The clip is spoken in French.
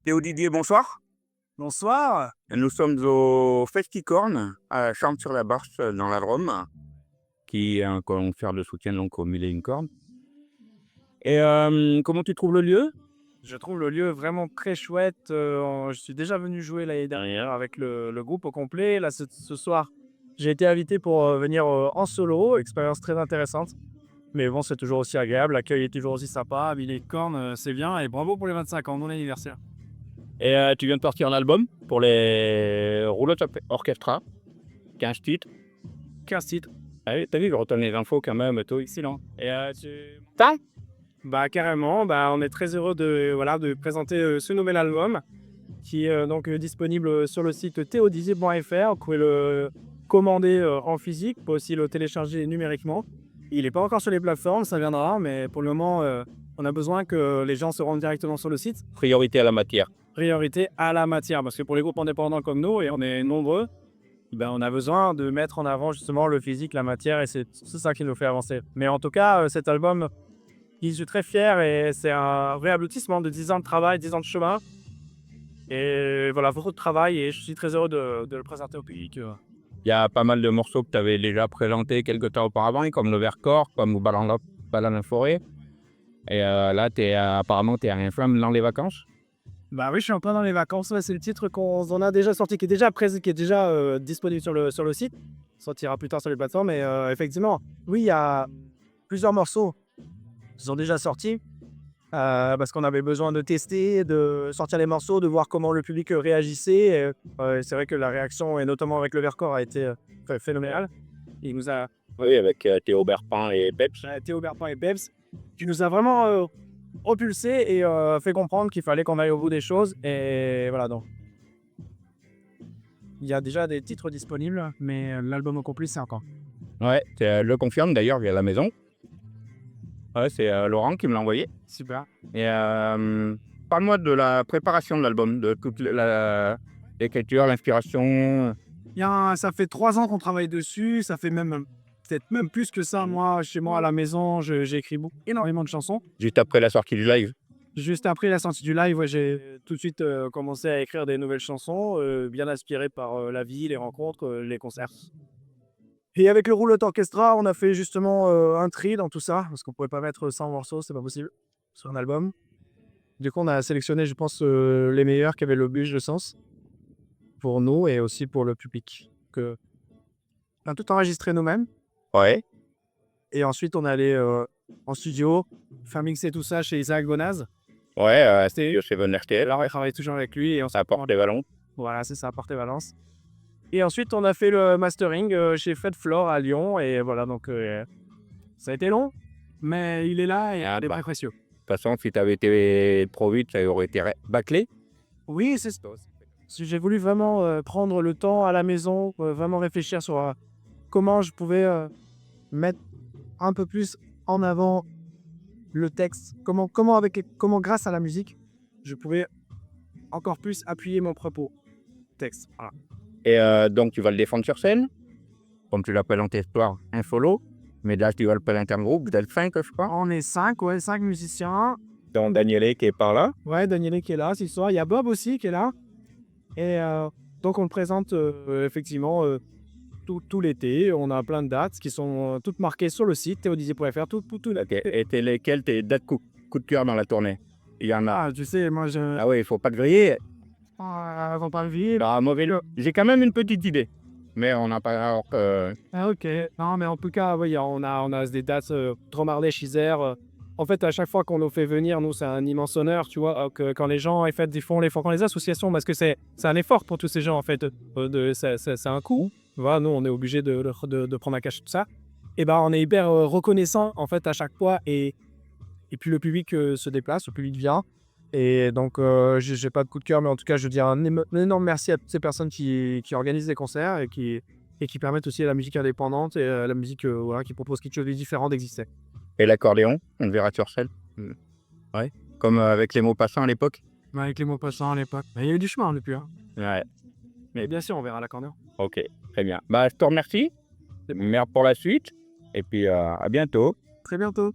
Théo Didier, bonsoir. Bonsoir. Nous sommes au Festicorn à Champs-sur-la-Barche dans la Drôme, qui est un concert de soutien donc aux Mille et une cornes. Et comment tu trouves le lieu? Je trouve le lieu vraiment très chouette. Je suis déjà venu jouer l'année dernière avec le groupe au complet. Là, ce soir, j'ai été invité pour venir en solo. Expérience très intéressante. Mais bon, c'est toujours aussi agréable. L'accueil est toujours aussi sympa. Billy Corn, c'est bien. Et bravo pour les 25 ans, mon anniversaire. Et tu viens de sortir un album pour les Rouleaux Orchestra, 15 titres. 15 titres. Ah oui, t'as vu, je retourne les infos quand même, tout. Excellent. Et tu... Ça? Bah, carrément. Bah, on est très heureux de présenter ce nouvel album qui est donc disponible sur le site theodizier.fr. Vous pouvez le commander en physique, vous pouvez aussi le télécharger numériquement. Il n'est pas encore sur les plateformes, ça viendra, mais pour le moment, on a besoin que les gens se rendent directement sur le site. Priorité à la matière. Priorité à la matière, parce que pour les groupes indépendants comme nous, et on est nombreux, ben, on a besoin de mettre en avant justement le physique, la matière, et c'est ça qui nous fait avancer. Mais en tout cas, cet album, je suis très fier, et c'est un vrai aboutissement de 10 ans de travail, 10 ans de chemin. Et voilà, beaucoup de travail, et je suis très heureux de le présenter au public. Il y a pas mal de morceaux que tu avais déjà présentés quelques temps auparavant, comme le Vercors, comme Balade en forêt. Et là, apparemment, tu es à Inflamme dans les vacances. Bah oui, je suis en plein dans les vacances. Ouais, c'est le titre qu'on a déjà sorti, qui est déjà disponible sur le site. Sortira plus tard sur les plateformes. Mais effectivement, oui, il y a plusieurs morceaux qui sont déjà sortis. Parce qu'on avait besoin de tester, de sortir les morceaux, de voir comment le public réagissait. C'est vrai que la réaction, et notamment avec le Vercors, a été phénoménale. Il nous a Oui, avec Théo Berpin et Peps. Théo Berpin et Peps, qui nous a vraiment propulsé et fait comprendre qu'il fallait qu'on aille au bout des choses. Et voilà, donc il y a déjà des titres disponibles, mais l'album au complet, c'est encore. Ouais, le confirme d'ailleurs via la maison. Ouais, c'est Laurent qui me l'a envoyé. Super. Et parle-moi de la préparation de l'album, de toute l'écriture, l'inspiration. Ça fait 3 ans qu'on travaille dessus, ça fait peut-être même plus que ça. Moi, chez moi à la maison, j'ai écrit énormément de chansons. Juste après la sortie du live. Juste après la sortie du live, ouais, j'ai tout de suite commencé à écrire des nouvelles chansons, bien inspirées par la vie, les rencontres, les concerts. Et avec le Rouleau Orchestra, on a fait justement un tri dans tout ça, parce qu'on pouvait pas mettre 100 morceaux, c'est pas possible, sur un album. Du coup, on a sélectionné, je pense, les meilleurs qui avaient le plus de sens pour nous et aussi pour le public. On a tout enregistré nous-mêmes. Ouais. Et ensuite, on est allé en studio, faire mixer tout ça chez Isaac Bonaz. Ouais, c'est chez Von RTL. Alors, on travaille toujours avec lui. Et on Ça apporte des ballons. Voilà, c'est ça, Porte Valence. Et ensuite, on a fait le mastering chez Fred Flore à Lyon. Et voilà, donc ça a été long, mais il est là et il est très précieux. De toute façon, si tu avais été trop vite, ça aurait été bâclé. Oui, c'est ça. J'ai voulu vraiment prendre le temps à la maison, vraiment réfléchir sur comment je pouvais mettre un peu plus en avant le texte, comment grâce à la musique, je pouvais encore plus appuyer mon propos texte. Voilà. Et donc, tu vas le défendre sur scène, comme tu l'as présenté ce soir, un solo. Mais là, tu vas le présenter en groupe, vous êtes 5, je crois. On est 5, ouais, 5 musiciens. Dont Daniele qui est par là. Ouais, Daniele qui est là ce soir. Il y a Bob aussi qui est là. Et donc, on le présente effectivement tout l'été. On a plein de dates qui sont toutes marquées sur le site theodizier.fr. Tout. Okay. Et t'es lesquelles tes dates coup de cœur dans la tournée? Il y en a. Ah, tu sais, moi, Ah oui, il faut pas te griller. Faut pas le vivre. Ah, mauvais. J'ai quand même une petite idée. Mais on n'a pas alors que... Ah, ok. Non, mais en tout cas, oui, on a des dates Dromardèche, Isère. En fait, à chaque fois qu'on nous fait venir, nous, c'est un immense honneur, tu vois, que quand les gens, en fait, ils font l'effort, quand les associations, parce que c'est un effort pour tous ces gens, en fait, c'est un coût. Voilà, nous, on est obligé de prendre un cachet tout ça. Et ben, on est hyper reconnaissant, en fait, à chaque fois. Et puis, le public se déplace, le public vient. Et donc, j'ai pas de coup de cœur, mais en tout cas, je veux dire un énorme merci à toutes ces personnes qui organisent des concerts et qui permettent aussi à la musique indépendante et à la musique voilà, qui propose quelque chose de différent d'exister. Et l'accordéon, on le verra sur scène. Ouais. Comme avec les mots passants à l'époque. Avec les mots passants à l'époque. Mais il y a eu du chemin depuis. Hein. Ouais. Mais bien sûr, on verra l'accordéon. Ok, très bien. Bah, je te remercie. Merci pour la suite. Et puis, à bientôt. Très bientôt.